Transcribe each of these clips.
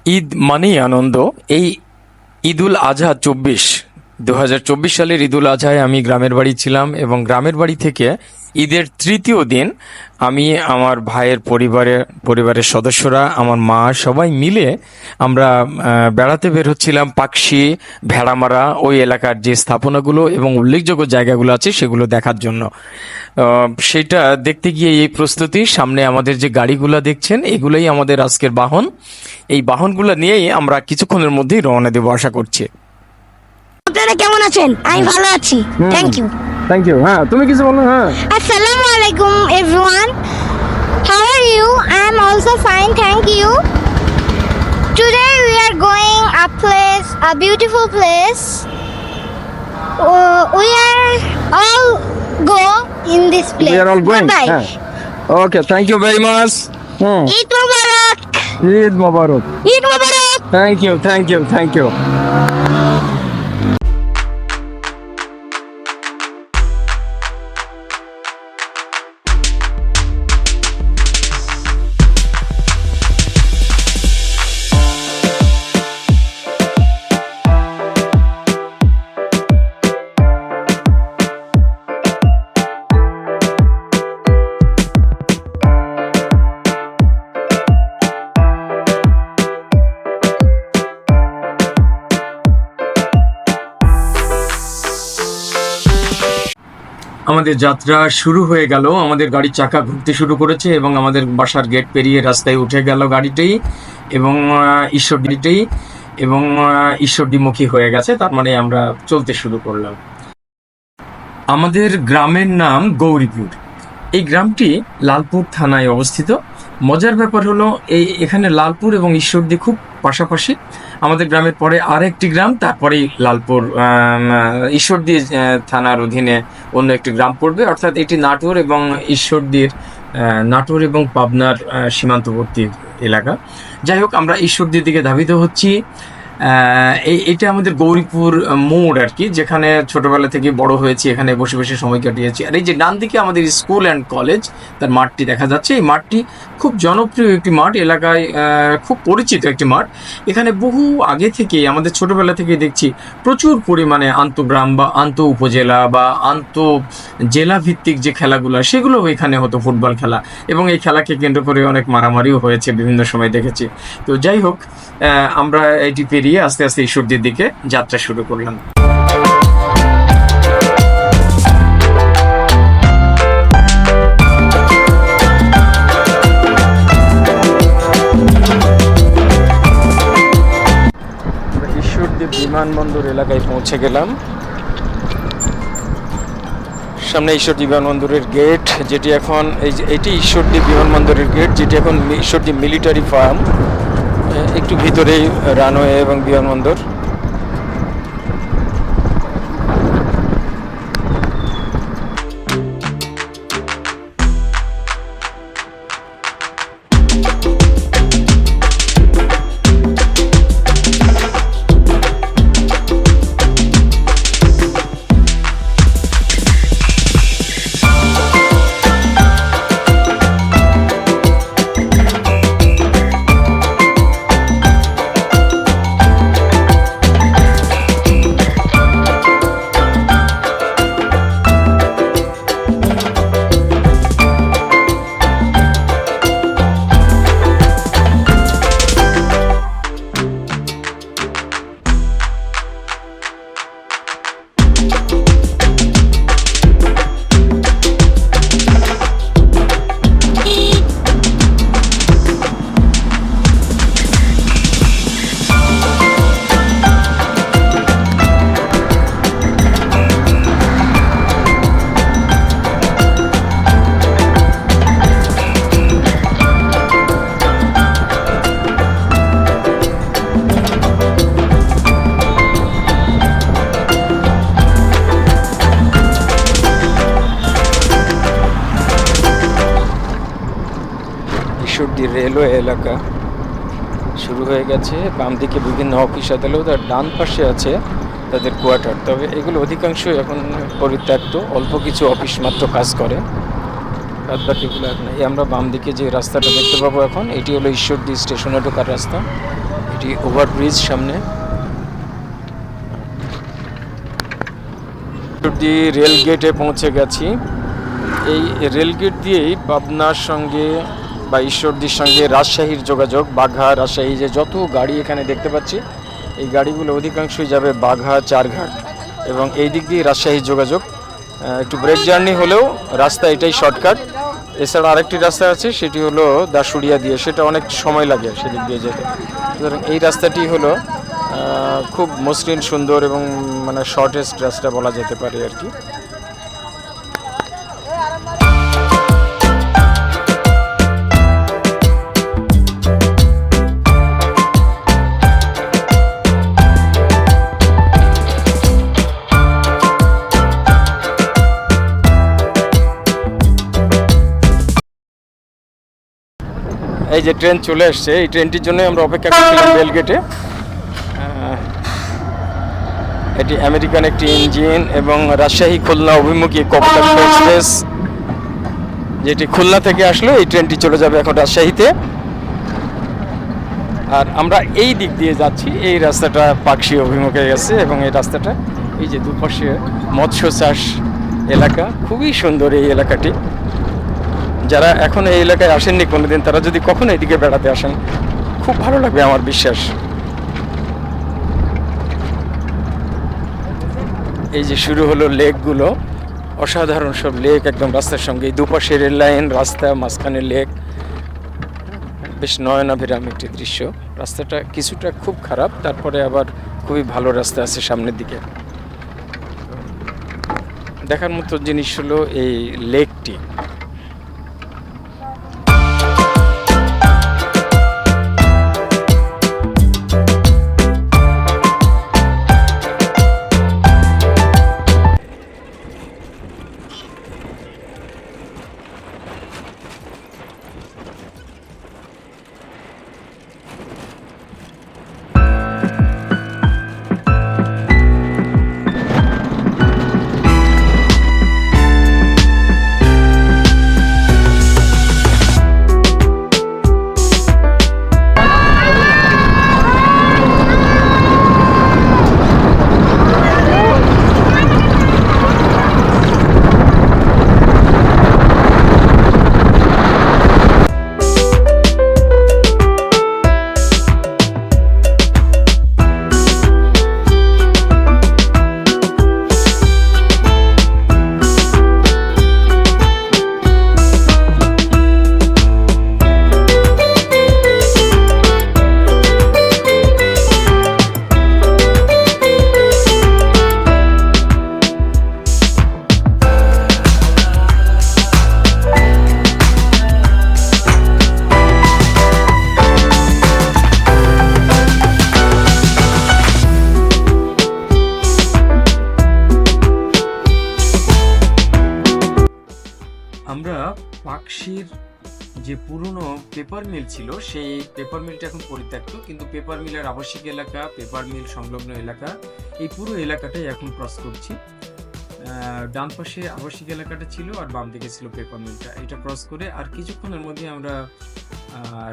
ঈদ মানেই আনন্দ। এই ঈদুল আজহা 2024 সালের ঈদুল আজহায় আমি গ্রামের বাড়ি ছিলাম এবং গ্রামের বাড়ি থেকে ঈদের তৃতীয় দিন আমি আমার ভাইয়ের পরিবারের সদস্যরা, আমার মা, সবাই মিলে আমরা বেড়াতে বের হচ্ছিলাম পাকশি, ভেড়ামারা, ওই এলাকার যে স্থাপনাগুলো এবং উল্লেখযোগ্য জায়গাগুলো আছে সেগুলো দেখার জন্য। সেটা দেখতে গিয়ে এই প্রস্তুতি, সামনে আমাদের যে গাড়িগুলো দেখছেন এগুলোই আমাদের আজকের বাহন। এই বাহনগুলো নিয়েই আমরা কিছুক্ষণের মধ্যেই রওনা দেবো আশা করছি। আপনারা কেমন আছেন? আমি ভালো আছি, থ্যাংক ইউ। Thank you. হ্যাঁ, তুমি কিছু বলো। হ্যাঁ, Assalamu alaikum everyone. How are you? I am also fine, thank you. Today we are going a beautiful place. We are all go in this place. we are all going. Bye. হ্যাঁ, okay, thank you very much. Eid Mubarak. Eid Mubarak. Eid Mubarak. Thank you, thank you, thank you. আমাদের যাত্রা শুরু হয়ে গেল। আমাদের গাড়ির চাকা ঘুরতে শুরু করেছে এবং আমাদের বাসার গেট পেরিয়ে রাস্তায় উঠে গেল গাড়িটাই এবং ঈশ্বরদীমুখী হয়ে গেছে। তার মানে আমরা চলতে শুরু করলাম। আমাদের গ্রামের নাম গৌরীপুর। এই গ্রামটি লালপুর থানায় অবস্থিত। মজার ব্যাপার হলো এখানে লালপুর এবং ঈশ্বরদী খুব পাশাপাশি। আমাদের গ্রামের পরে আরেকটি গ্রাম, তারপরেই লালপুর ঈশ্বরদী থানার অধীনে অন্য একটি গ্রাম পড়বে। অর্থাৎ এটি নাটোর এবং ঈশ্বরদীর নাটোর এবং পাবনার সীমান্তবর্তী এলাকা। যাই হোক, আমরা ঈশ্বরদীর দিকে ধাবিত হচ্ছি। এটা আমাদের গৌরীপুর মোড় আর কি, যেখানে ছোটবেলা থেকে বড় হয়েছি, এখানে বসে বসে সময় কাটিয়েছি। আর এই যে ডান দিকে আমাদের স্কুল অ্যান্ড কলেজ, তার মাঠটি দেখা যাচ্ছে। এই মাঠটি খুব জনপ্রিয় একটি মাঠ, এলাকায় খুব পরিচিত একটি মাঠ। এখানে বহু আগে থেকে, আমাদের ছোটবেলা থেকে দেখছি প্রচুর পরিমাণে আন্তঃগ্রাম বা আন্তঃ উপজেলা বা জেলা ভিত্তিক যে খেলাগুলো, সেগুলো এখানে হতো, ফুটবল খেলা। এবং এই খেলাকে কেন্দ্র করে অনেক মারামারিও হয়েছে, বিভিন্ন সময় দেখেছি। তো যাই হোক, আমরা এটি পেরিয়ে আস্তে আস্তে ঈশ্বরদীর দিকে যাত্রা শুরু করলাম। ঈশ্বরদী বিমানবন্দর এলাকায় পৌঁছে গেলাম। সামনে ঈশ্বরদী বিমানবন্দরের গেট, যেটি এখন এটি ঈশ্বরদী বিমানবন্দরের গেট, যেটি এখন ঈশ্বরদী মিলিটারি ফার্ম। একটু ভিতরেই রানওয়ে এবং বিমানবন্দর। ঈশ্বরদী রেলওয়ে এলাকা শুরু হয়ে গেছে। বাম দিকে বিভিন্ন অফিস আদালত, আর ডান পাশে আছে তাদের কোয়ার্টার। তবে এগুলো অধিকাংশই এখন পরিত্যক্ত, অল্প কিছু অফিস মাত্র কাজ করে। বাদ বাকিগুলো এখন এই আমরা বাম দিকে যে রাস্তাটা দেখতে পাবো এখন, এটি হলো ঈশ্বরদী স্টেশনে ঢোকার রাস্তা। এটি ওভারব্রিজ সামনে। ঈশ্বরদী রেল গেটে পৌঁছে গেছি। এই রেল গেট দিয়েই পাবনার সঙ্গে বা ঈশ্বরদীর সঙ্গে রাজশাহীর যোগাযোগ। বাঘা, রাজশাহী যে যত গাড়ি এখানে দেখতে পাচ্ছি, এই গাড়িগুলো অধিকাংশই যাবে বাঘা, চারঘাট, এবং এই দিক দিয়ে রাজশাহীর যোগাযোগ। একটু ব্রেক জার্নি হলেও রাস্তা এটাই শর্টকাট। এছাড়া আরেকটি রাস্তা আছে, সেটি হলো দাসুড়িয়া দিয়ে, সেটা অনেক সময় লাগে সেদিক দিয়ে যেতে। সুতরাং এই রাস্তাটি হলো খুব মসৃণ, সুন্দর এবং মানে শর্টেস্ট রাস্তা বলা যেতে পারে আর কি। এই যে ট্রেন চলে আসছে, এই ট্রেনটির জন্য আমরা অপেক্ষা করছিলাম রেলগেটে। এটি আমেরিকান একটি ইঞ্জিন এবং রাজশাহী খুলনা অভিমুখী কপোতাক্ষ এক্সপ্রেস, যেটি খুলনা থেকে আসলো। এই ট্রেনটি চলে যাবে এখন রাজশাহীতে। আর আমরা এই দিক দিয়ে যাচ্ছি, এই রাস্তাটা পাকশি অভিমুখে গেছে এবং এই রাস্তাটা এই যে দুপাশে মৎস্য চাষ এলাকা, খুবই সুন্দর এই এলাকাটি। যারা এখন এই এলাকায় আসেননি কোনোদিন, তারা যদি কখনো এদিকে বেড়াতে আসেন, খুব ভালো লাগবে আমার বিশ্বাস। এই যে শুরু হলো লেকগুলো, অসাধারণ সব লেক একদম রাস্তার সঙ্গে। দুপাশে রেল লাইন, রাস্তা, মাঝখানে লেক, বেশ নয়নাভিরাম একটি দৃশ্য। রাস্তাটা কিছুটা খুব খারাপ, তারপরে আবার খুবই ভালো রাস্তা আছে সামনের দিকে। দেখার মতো জিনিস হলো এই লেকটি। আমরা পাকশির যে পুরনো পেপার মিল ছিল, সেই পেপার মিলটা এখন পরিত্যক্ত, কিন্তু পেপার মিলের আবাসিক এলাকা, পেপার মিল সংলগ্ন এলাকা, এই পুরো এলাকাটাই এখন ক্রস করছি। ডান পাশে আবাসিক এলাকাটা ছিল আর বাম দিকে ছিল পেপার মিলটা। এটা ক্রস করে আর কিছুক্ষণের মধ্যে আমরা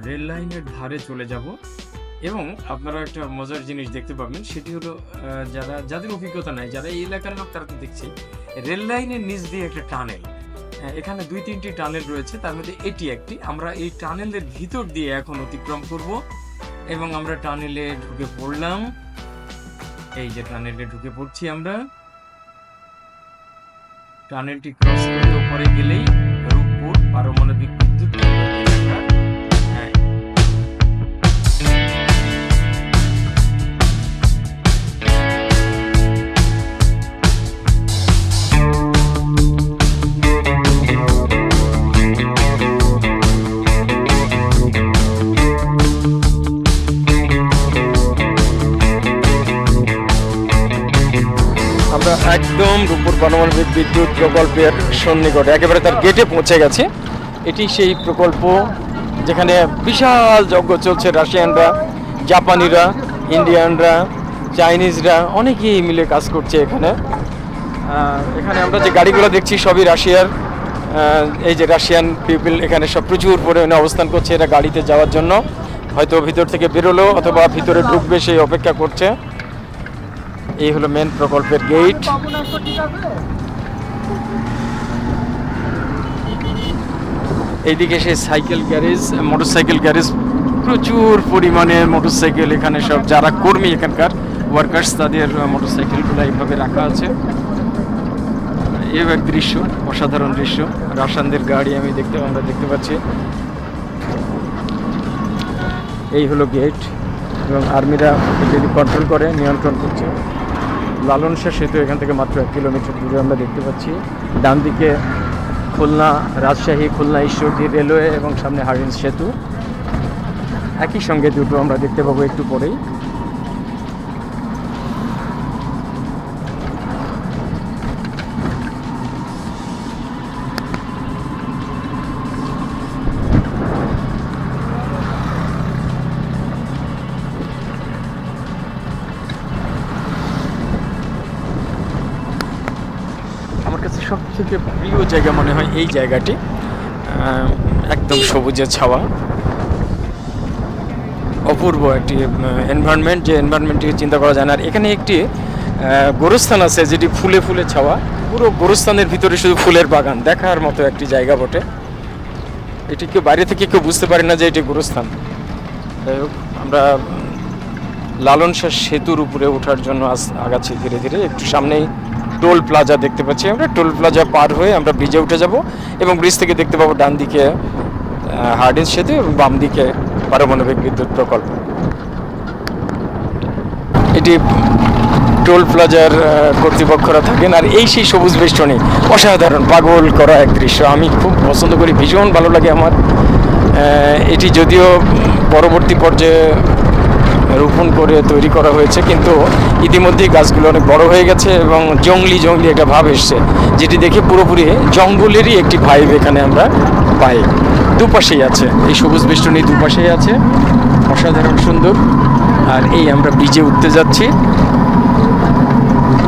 রেল লাইনের ধারে চলে যাব এবং আপনারা একটা মজার জিনিস দেখতে পাবেন। সেটি হলো যাদের অভিজ্ঞতা নাই, যারা এই এলাকার লোক, তারা তো দেখছি রেল লাইনের নিচ দিয়ে একটা টানেল। এখানে 2-3টি টানেল রয়েছে, তার মধ্যে এটি একটি। আমরা এই টানেলের ভিতর দিয়ে এখন অতিক্রম করব এবং আমরা টানেলে ঢুকে পড়লাম। এই যে টানেলে ঢুকে পড়ছি আমরা। টানেলটি ক্রস করে উপরে গেলেই রূপপুর পারমাণবিক বিদ্যুৎ কেন্দ্র এলাকা। আমরা একদম রূপপুর পারমাণবিক বিদ্যুৎ প্রকল্পের সন্নিকটে, একেবারে তার গেটে পৌঁছে গেছি। এটি সেই প্রকল্প যেখানে বিশাল যজ্ঞ চলছে। রাশিয়ানরা, জাপানিরা, ইন্ডিয়ানরা, চাইনিজরা অনেকেই মিলে কাজ করছে এখানে। এখানে আমরা যে গাড়িগুলো দেখছি সবই রাশিয়ার। এই যে রাশিয়ান পিপল এখানে সব প্রচুর পরিমাণে অবস্থান করছে, এরা গাড়িতে যাওয়ার জন্য হয়তো ভিতর থেকে বেরোলো অথবা ভিতরে ঢুকবে সেই অপেক্ষা করছে। এই হলো মেন প্রকল্পের গেট। এইদিকে সেই সাইকেল গ্যারেজ, মোটরসাইকেল গ্যারেজ, প্রচুর পরিমাণে মোটরসাইকেল এখানে সব যারা কর্মী এখানকার ওয়ার্কার্স তাদের মোটরসাইকেলগুলো এইভাবে রাখা আছে। এই এক দৃশ্য, অসাধারণ দৃশ্য। রাশিয়ানদের গাড়ি আমরা দেখতে পাচ্ছি। এই হলো গেট এবং আর্মিরা যদি কন্ট্রোল করে, নিয়ন্ত্রণ করছে। লালন শাহ সেতু এখান থেকে মাত্র 1 কিলোমিটার দূরে আমরা দেখতে পাচ্ছি। ডান দিকে খুলনা, রাজশাহী, খুলনা ঈশ্বরদী রেলওয়ে এবং সামনে হারিন্স সেতু, একই সঙ্গে দুটো আমরা দেখতে পাবো একটু পরেই। আমার কাছে সবথেকে প্রিয় জায়গা মনে হয় এই জায়গাটি, একদম সবুজের ছাওয়া, অপূর্ব একটি এনভায়রনমেন্ট, যে এনভায়রনমেন্টটিকে চিন্তা করা যায় না। আর এখানে একটি গোরস্থান আছে যেটি ফুলে ফুলে ছাওয়া, পুরো গোরস্থানের ভিতরে শুধু ফুলের বাগান, দেখার মতো একটি জায়গা বটে। এটি কেউ বাইরে থেকে কেউ বুঝতে পারে না যে এটি গোরস্থান। যাই হোক, আমরা লালন শাহ সেতুর উপরে ওঠার জন্য আগাচ্ছি ধীরে ধীরে। একটু সামনেই টোল প্লাজা দেখতে পাচ্ছি আমরা। টোল প্লাজা পার হয়ে আমরা ব্রিজে উঠে যাব এবং ব্রিজ থেকে দেখতে পাবো ডান দিকে হার্ডিন্স সেতু এবং বাম দিকে পারমাণবিক বিদ্যুৎ প্রকল্প। এটি টোল প্লাজার কর্তৃপক্ষরা থাকেন। আর এই সেই সবুজ বেষ্টনী, অসাধারণ, পাগল করা এক দৃশ্য। আমি খুব পছন্দ করি, ভীষণ ভালো লাগে আমার। এটি যদিও পরবর্তী পর্যায়ে রোপণ করে তৈরি করা হয়েছে, কিন্তু ইতিমধ্যেই গাছগুলো অনেক বড় হয়ে গেছে এবং জঙ্গলি একটা ভাব এসছে, যেটি দেখে পুরোপুরি জঙ্গলেরই একটি ভাইব এখানে আমরা পাই। দুপাশেই আছে এই সবুজ বেষ্টনী, দুপাশেই আছে, অসাধারণ সুন্দর। আর এই আমরা ব্রিজে উঠতে যাচ্ছি,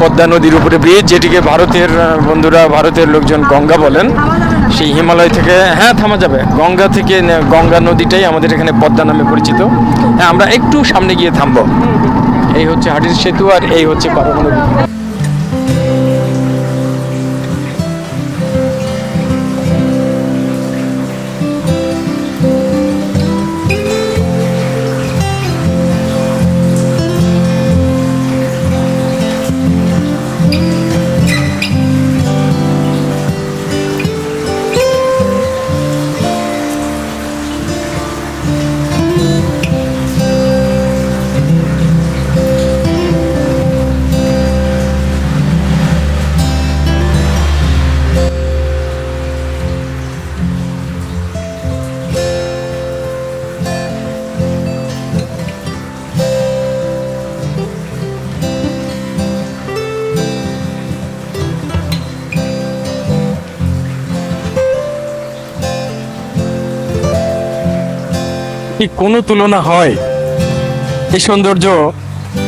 পদ্মা নদীর উপরে ব্রিজ, যেটিকে ভারতের বন্ধুরা, ভারতের লোকজন গঙ্গা বলেন। সেই হিমালয় থেকে, হ্যাঁ থামা যাবে, গঙ্গা থেকে, গঙ্গা নদীটাই আমাদের এখানে পদ্মা নামে পরিচিত। হ্যাঁ, আমরা একটু সামনে গিয়ে থামবো। এই হচ্ছে হার্ডিন্স সেতু আর এই হচ্ছে পারমাণবিক। কি কোনো তুলনা হয়? এই সৌন্দর্য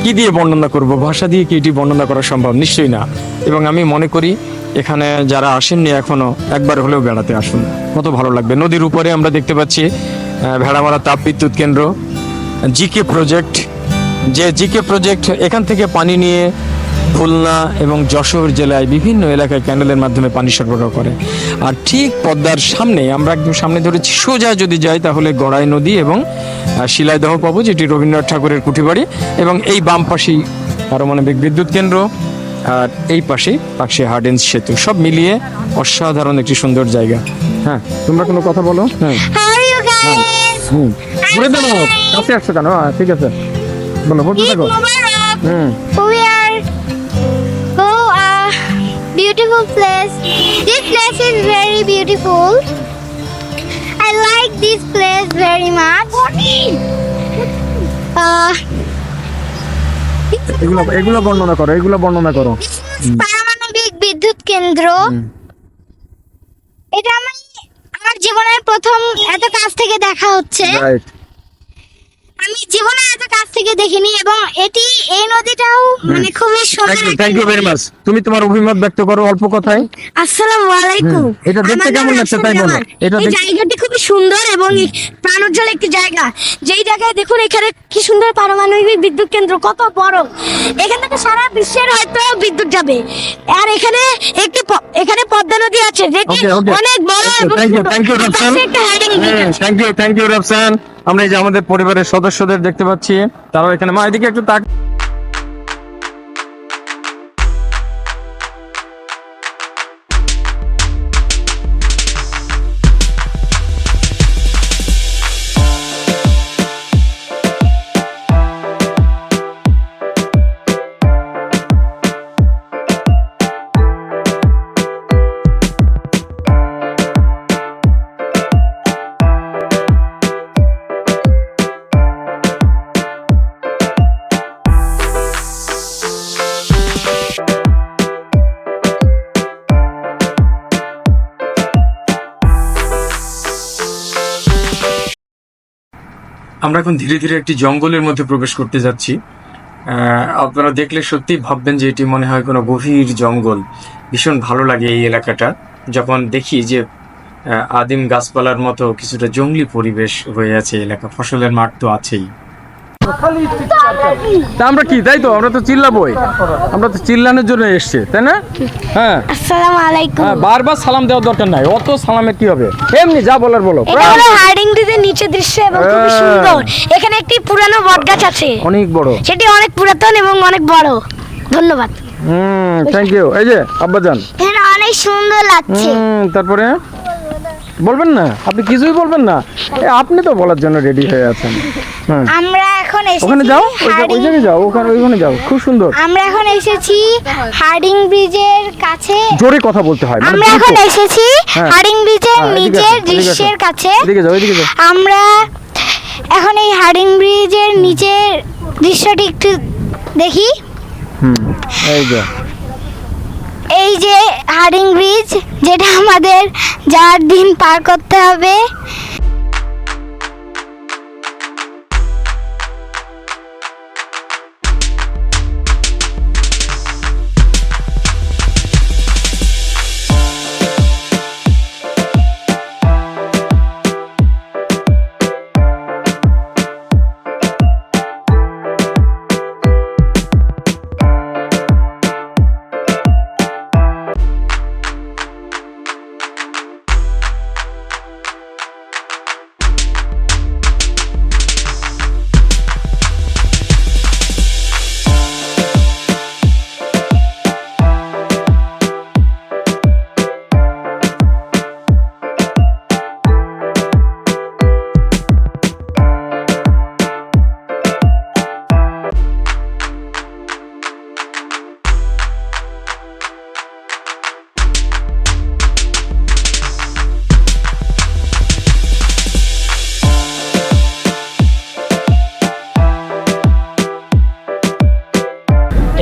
কি দিয়ে বর্ণনা করব? ভাষা দিয়ে কি এটি বর্ণনা করা সম্ভব? নিশ্চয়ই না। এবং আমি মনে করি এখানে যারা আসেননি এখনো, একবার হলেও বেড়াতে আসুন, কত ভালো লাগবে। নদীর উপরে আমরা দেখতে পাচ্ছি ভেড়ামারা তাপ বিদ্যুৎ কেন্দ্র, জিকে প্রজেক্ট। যে জিকে প্রজেক্ট এখান থেকে পানি নিয়ে খুলনা এবং যশোর জেলায় বিভিন্ন এলাকায় ক্যানেলের মাধ্যমে পানি সরবরাহ করে। আর ঠিক পদ্মার সামনে, আমরা একদম সামনে ধরেছি, সোজা যদি যাই তাহলে গড়াই নদী এবং শিলাইদহ পাবো, যেটি রবীন্দ্রনাথ ঠাকুরের কুঠিবাড়ি। এবং এই বাম পাশেই পারমাণবিক বিদ্যুৎ কেন্দ্র, আর এই পাশেই হার্ডিন্স সেতু। সব মিলিয়ে অসাধারণ একটি সুন্দর জায়গা। হ্যাঁ, তোমরা কোনো কথা বলো। হ্যাঁ, How are you guys? ঘুরে দাও, কাছে আসছো কেন? ঠিক আছে, বলো, বলতে Eid থাকো। Mubarak. We are go a beautiful place. This place is very beautiful. I like this place very much. এগুলো বর্ণনা করো, পারমাণবিক বিদ্যুৎ কেন্দ্র। এটা আমার জীবনের প্রথম এত কাছ থেকে দেখা হচ্ছে। আমি জীবনে এত কাছ থেকে আগে দেখিনি এবং এই নদীটাও মানে খুবই সুন্দর। Thank you very much. তুমি তোমার অভিমত ব্যক্ত করো অল্প কথায়। আসসালামু আলাইকুম। এটা দেখতে কেমন লাগছে তাই বলো। এটা এই জায়গাটি খুবই সুন্দর এবং প্রাণোজ্জ্বল একটি জায়গা। যেই জায়গায় দেখুন এখানে কি সুন্দর পারমাণবিক বিদ্যুৎ কেন্দ্র, কত বড়। এখান থেকে সারা বিশ্বের হয়তো বিদ্যুৎ যাবে। আর এখানে পদ্মা নদী আছে যেটি অনেক বড় এবং thank you Rafsan. Thank you Rafsan. আমরা এই যে আমাদের পরিবারের সদস্যদের দেখতে পাচ্ছি, তারাও এখানে। মা এদিকে একটু তাক। আমরা এখন ধীরে ধীরে একটি জঙ্গলের মধ্যে প্রবেশ করতে যাচ্ছি। আপনারা দেখলে সত্যি ভাববেন যে এটি মনে হয় কোনো গভীর জঙ্গল। ভীষণ ভালো লাগে এই এলাকাটা যখন দেখি যে আদিম গাছপালার মতো কিছুটা জঙ্গলি পরিবেশ হয়ে আছে এলাকা। ফসলের মাঠ তো আছেই। তা আমরা কি, তাই তো আমরা তো চিল্লাবোই, আমরা তো চিল্লানোর জন্য এসছি, তাই না? হ্যাঁ, আসসালামু আলাইকুম। বারবার সালাম দেওয়ার দরকার নাই, অত সালামের কি হবে, এমনি যা বলার বলো। এটা হলো হার্ডিং ব্রিজের নিচের দৃশ্য এবং খুব সুন্দর। এখানে একটি পুরানো বটগাছ আছে, অনেক বড়, সেটি অনেক পুরাতন এবং অনেক বড়। ধন্যবাদ। Thank you. এই যে আব্বাজান, এটা অনেক সুন্দর লাগছে। তারপরে বলবেন না, আপনি কিছুই বলবেন না, আপনি তো বলার জন্য রেডি হয়ে আছেন। আমরা এখন এসেছি, ওখানে যাও, ওই জায়গায় যাও, ওইখানে যাও, খুব সুন্দর। আমরা এখন এসেছি হার্ডিং ব্রিজের কাছে। জোরে কথা বলতে হয়। আমরা এখন এসেছি হার্ডিং ব্রিজের নিচের দৃশ্যের কাছে। এদিকে যাও, এদিকে যাও। আমরা এখন এই হার্ডিং ব্রিজের নিচের দৃশ্যটি একটু দেখি। এই যে হার্ডিং ব্রিজ, যেটা আমাদের 4 দিন পার করতে হবে।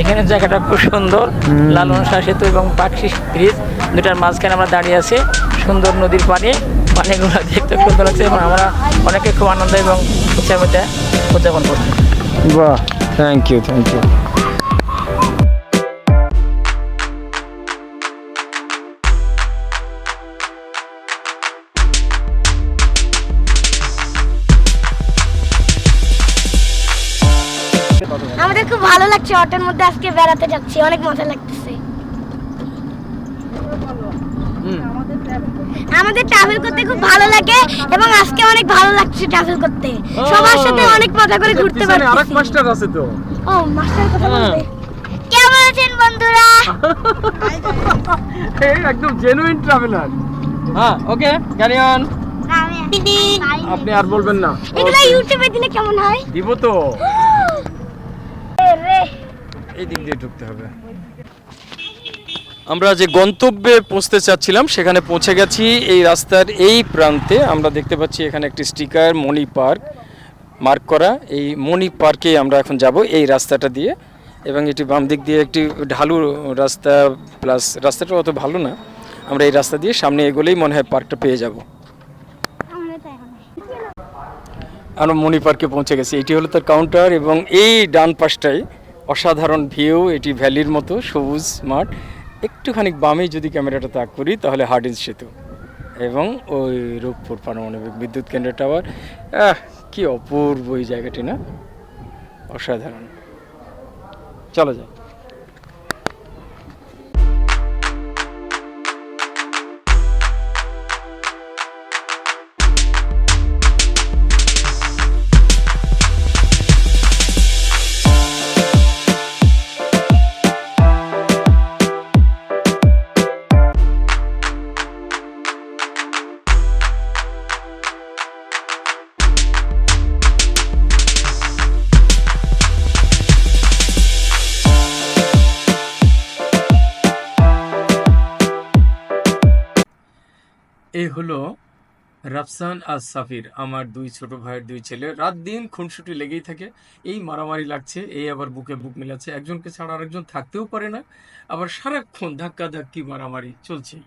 এখানে জায়গাটা খুব সুন্দর, লালন শাহ সেতু এবং পাখি ব্রিজ দুটার মাঝখানে আমরা দাঁড়িয়ে আছি, সুন্দর নদীর পানিগুলো দেখতে সুন্দর লাগছে এবং আমরা অনেকে খুব আনন্দ এবং উৎসাহিত উদযাপন করছি। বাহ, থ্যাংক ইউ, থ্যাংক ইউ। আমাদের খুব ভালো লাগছে, অটোর মধ্যে আজকে বেড়াতে যাচ্ছি, অনেক মজা লাগতেছে। আমাদের ট্রাভেল করতে খুব ভালো লাগে এবং আজকে অনেক ভালো লাগছে ট্রাভেল করতে। সবার সাথে অনেক মজা করে ঘুরতে পারছি। আরেক মাস্টার আছে তো। ও, মাস্টার কথা বলতে। কেমন আছেন বন্ধুরা? এই একদম জেনুইন ট্রাভেলার। হ্যাঁ, ওকে, ক্যারি অন। আপনি আর বলবেন না। এগুলা ইউটিউবে দিলে কেমন হয়? দিব তো। এই দিক দিয়ে ঢুকতে হবে। আমরা যে গন্তব্যে পৌঁছতে চাচ্ছিলাম সেখানে পৌঁছে গেছি। এই রাস্তার এই প্রান্তে আমরা দেখতে পাচ্ছি এখানে একটি স্টিকার মণি পার্ক মার্ক করা। এই মণি পার্কে আমরা এখন যাব এই রাস্তাটা দিয়ে, এবং এটি বাম দিক দিয়ে একটি ঢালু রাস্তা, প্লাস রাস্তাটা অত ভালো না। আমরা এই রাস্তা দিয়ে সামনে এগোলেই মনে হয় পার্কটা পেয়ে যাব। আমরা মণি পার্কে পৌঁছে গেছি। এটি হলো তার কাউন্টার এবং এই ডান পাশটায় অসাধারণ ভিউ, এটি ভ্যালির মতো সবুজ মাঠ। একটুখানি বামে যদি ক্যামেরাটা তাক করি তাহলে হার্ডিঞ্জ সেতু এবং ওই রূপপুর পারমাণবিক বিদ্যুৎ কেন্দ্র টাওয়ার। কি অপূর্ব এই জায়গাটি না, অসাধারণ। চলো যাই। এই হলো রাফসান আর সাফির, আমার দুই ছোট ভাইয়ের দুই ছেলে। রাত দিন খুনসুটি লেগেই থাকে, এই মারামারি লাগছে, এই আবার বুকে বুক মিলাচ্ছে, একজনকে ছাড়া আরেকজন থাকতেও পারে না, আবার সারাক্ষণ ধাক্কা ধাক্কি মারামারি চলছে।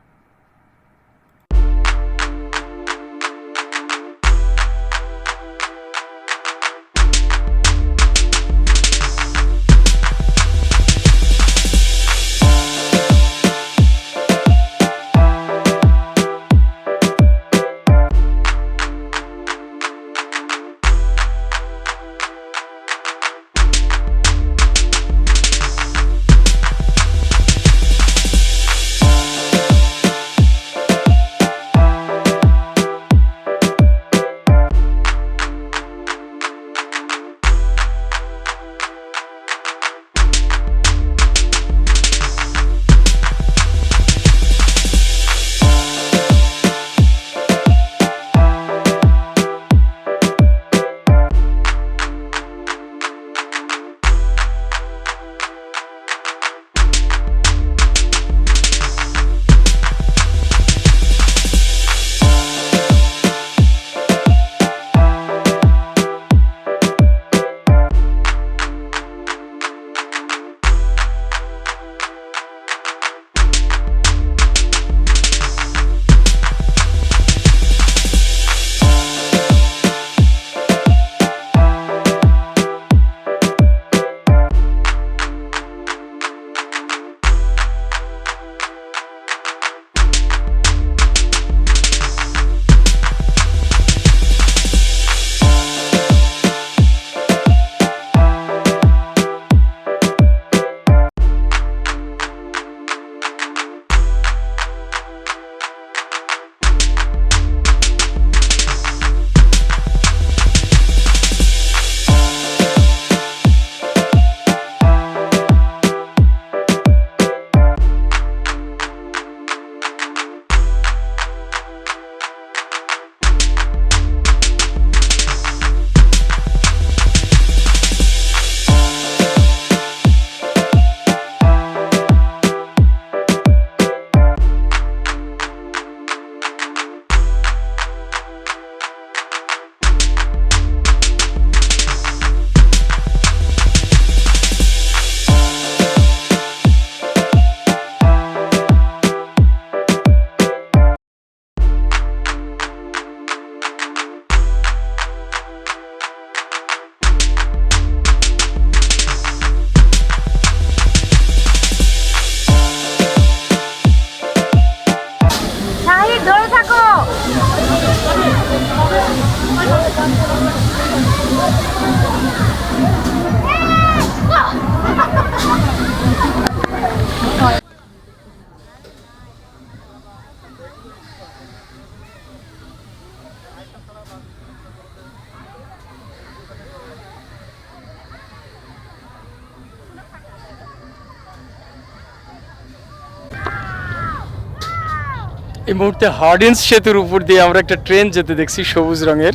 এই মুহূর্তে হার্ডিঞ্জ সেতুর উপর দিয়ে আমরা একটা ট্রেন যেতে দেখছি, সবুজ রঙের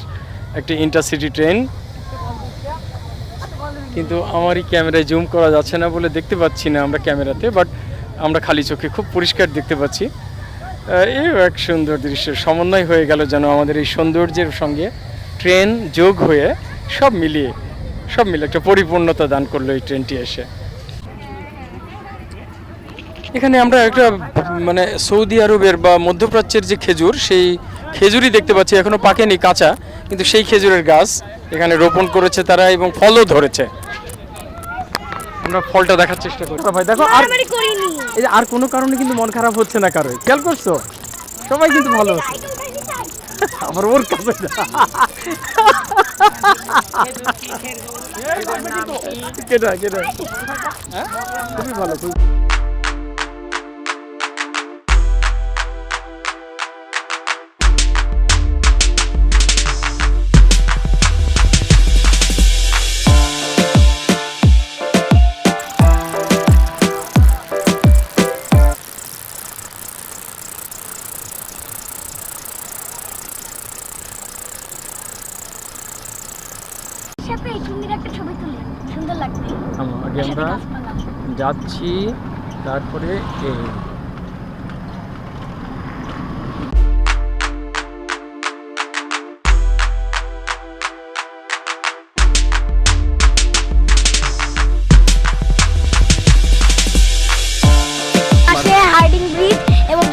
একটা ইন্টারসিটি ট্রেন, কিন্তু আমারই ক্যামেরায় জুম করা যাচ্ছে না বলে দেখতে পাচ্ছি না আমরা ক্যামেরাতে, বাট আমরা খালি চোখে খুব পরিষ্কার দেখতে পাচ্ছি। এই এক সুন্দর দৃশ্যের সমন্বয় হয়ে গেল যেন আমাদের এই সৌন্দর্যের সঙ্গে ট্রেন যোগ হয়ে সব মিলিয়ে একটা পরিপূর্ণতা দান করলো এই ট্রেনটি এসে। এখানে আমরা একটা মানে সৌদি আরবের বা মধ্যপ্রাচ্যের যে খেজুর, সেই খেজুরই দেখতে পাচ্ছি, এখনো পাকেনি, কাঁচা, কিন্তু সেই খেজুরের গাছ এখানে রোপণ করেছে তারা এবং ফলও ধরেছে। আমরা ফলটা দেখার চেষ্টা করি। ভাই দেখো, আর এই যে আর কোনো কারণে কিন্তু মন খারাপ হচ্ছে না কারো, খেয়াল করছো? সবাই কিন্তু ভালো আছে। আবার ওর কাছে কেটা কেটা খুবই ভালো, খুবই একটা ছবি তুলি, সুন্দর লাগবে। আগে আমরা যাচ্ছি, তারপরে হার্ডিং ব্রিজ এবং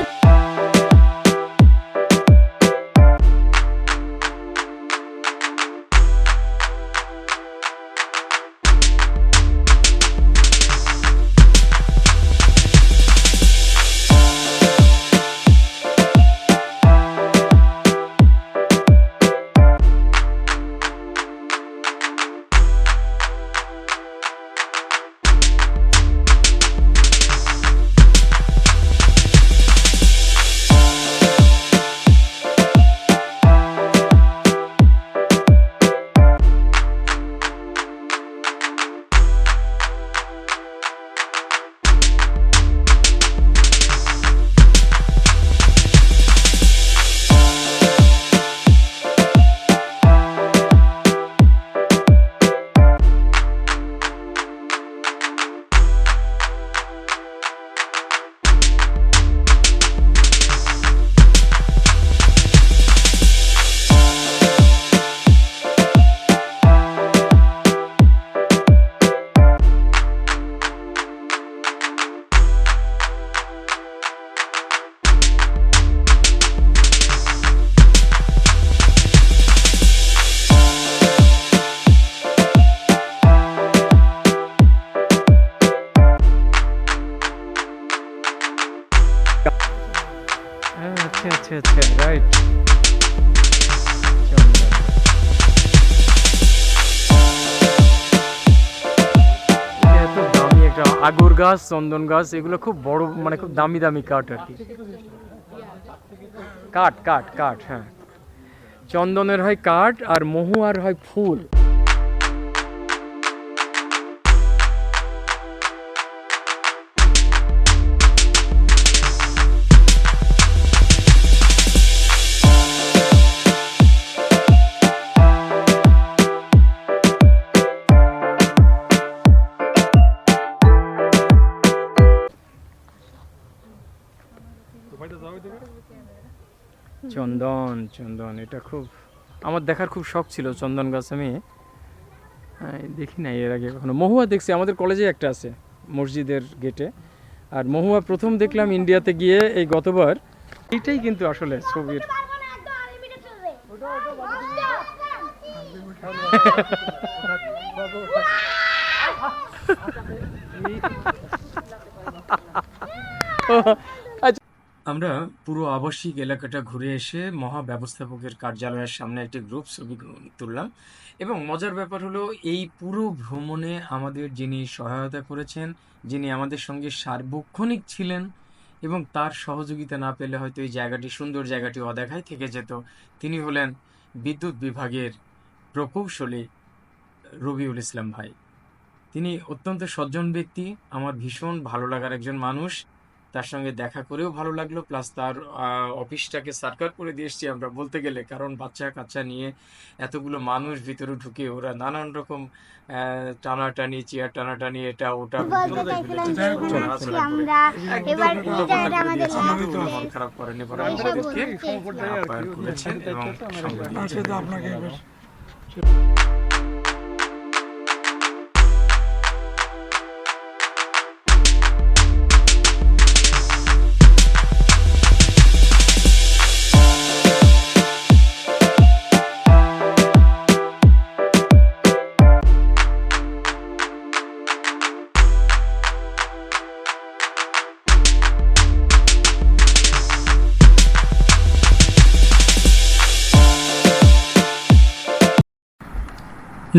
আচ্ছা আচ্ছা আচ্ছা, রাইট। এত দামি একটা আগুর গাছ, চন্দন গাছ, এগুলো খুব বড়, মানে খুব দামি দামি কাঠ আর কি। কাঠ কাঠ কাঠ, হ্যাঁ, চন্দনের হয় কাঠ আর মহুয়ার হয় ফুল। চন্দন চন্দন, এটা খুব আমার দেখার খুব শখ ছিল চন্দন গাছ। আমি দেখি নাই এর আগে কখনো। মহুয়া দেখছি, আমাদের কলেজে একটা আছে মসজিদের গেটে। আর মহুয়া প্রথম দেখলাম ইন্ডিয়াতে গিয়ে এই গতবার। এইটাই কিন্তু আসলে ছবির আমরা পুরো আবাসিক এলাকাটা ঘুরে এসে মহা ব্যবস্থাপকের কার্যালয়ের সামনে একটি গ্রুপ ছবি তুললাম। এবং মজার ব্যাপার হলো, এই পুরো ভ্রমণে আমাদের যিনি সহায়তা করেছেন, যিনি আমাদের সঙ্গে সার্বক্ষণিক ছিলেন এবং তার সহযোগিতা না পেলে হয়তো এই জায়গাটি, সুন্দর জায়গাটি অদেখায় থেকে যেত, তিনি হলেন বিদ্যুৎ বিভাগের প্রকৌশলী রবিউল ইসলাম ভাই। তিনি অত্যন্ত সজ্জন ব্যক্তি, আমার ভীষণ ভালো লাগার একজন মানুষ। তার সঙ্গে দেখা করেও ভালো লাগলো, প্লাস তার অফিসটাকে সার্কার করে দিয়ে এসছি আমরা বলতে গেলে, কারণ বাচ্চা কাচ্চা নিয়ে এতগুলো মানুষ ভিতরে ঢুকে ওরা নানান রকম টানাটানি, চেয়ার টানাটানি, এটা ওটা মন খারাপ করেনি, আপ্যায়ন করেছেন এবং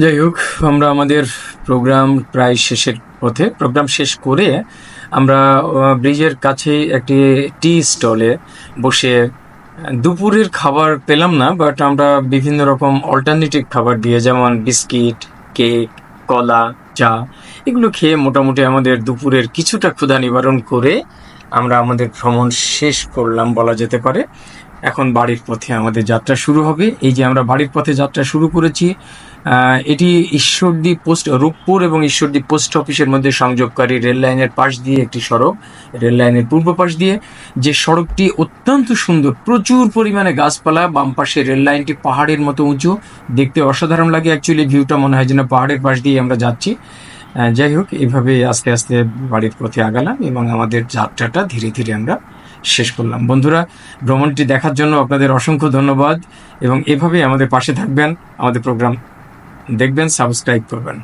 যাই হোক, আমরা আমাদের প্রোগ্রাম প্রায় শেষের পথে। প্রোগ্রাম শেষ করে আমরা ব্রিজের কাছে একটি টি স্টলে বসে দুপুরের খাবার পেলাম না, বাট আমরা বিভিন্ন রকম অল্টারনেটিভ খাবার দিয়ে, যেমন বিস্কিট, কেক, কলা, চা, এগুলো খেয়ে মোটামুটি আমাদের দুপুরের কিছুটা ক্ষুধা নিবারণ করে আমরা আমাদের ভ্রমণ শেষ করলাম বলা যেতে পারে। এখন বাড়ির পথে আমাদের যাত্রা শুরু হবে। এই যে আমরা বাড়ির পথে যাত্রা শুরু করেছি, এটি ঈশ্বরদী রূপপুর এবং ঈশ্বরদী পোস্ট অফিসের মধ্যে সংযোগকারী রেল লাইনের পাশ দিয়ে একটি সড়ক, রেল লাইনের পূর্ব পাশ দিয়ে, যে সড়কটি অত্যন্ত সুন্দর, প্রচুর পরিমাণে গাছপালা। বাম পাশে রেল লাইনটি পাহাড়ের মতো উঁচু, দেখতে অসাধারণ লাগে। অ্যাকচুয়ালি ভিউটা মনে হয় যেন পাহাড়ের পাশ দিয়ে আমরা যাচ্ছি। যাই হোক, এইভাবে আস্তে আস্তে বাড়ির পথে আগালাম এবং আমাদের যাত্রাটা ধীরে ধীরে আমরা শেষ করলাম। বন্ধুরা, ভ্রমণটি দেখার জন্য আপনাদের অসংখ্য ধন্যবাদ এবং এভাবে আমাদের পাশে থাকবেন, আমাদের প্রোগ্রাম দেখবেন, সাবস্ক্রাইব করবেন।